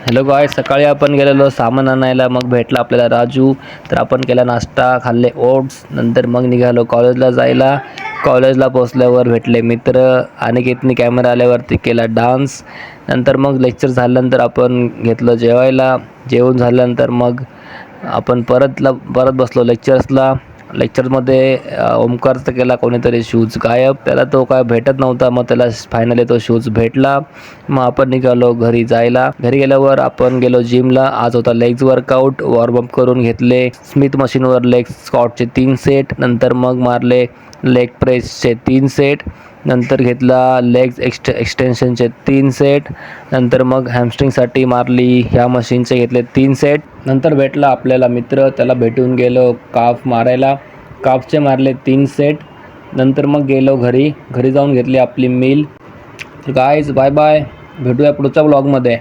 Hello guys, सकाळी आपण गेलेलो सामान आणायला. मग भेटला आपल्याला राजू. तर आपण केला नाश्ता, खाल्ले ओट्स. नंतर मग निघालो कॉलेजला जायला. कॉलेजला पोचल्यावर भेटले मित्र. अनिकेतने कॅमेरा आल्यावरती केला डान्स. नंतर मग लेक्चर झाल्यानंतर आपण घेतलं जेवायला. जेवण झाल्यानंतर मग आपण परत बसलो लेक्चर्सला. लेक्चरमध्ये ओमकारचा केला कोणीतरी शूज गायब. त्याला तो काय भेटत नव्हता. मग त्याला फायनली तो शूज भेटला. मग आपण निघालो घरी जायला. घरी गेल्यावर आपण गेलो जिमला. आज होता लेग्स वर्कआउट. वॉर्मअप करून घेतले. स्मिथ मशीनवर लेग स्क्वॉटचे 3 सेट. नंतर मग मारले लेग प्रेसचे 3 सेट. नंतर घेतला लेग्स एक्सटेन्शनचे 3 सेट. नंतर मग हॅमस्ट्रिंगसाठी मारली ह्या मशीनचे घेतले 3 सेट. नंतर भेटला आपल्याला मित्र. त्याला भेटून गेलो काफ मारायला. काफचे मारले 3 सेट. नंतर मग गेलो घरी जाऊन घेतली आपली मील. गाईज बाय बाय, भेटूया पुढच्या ब्लॉगमध्ये.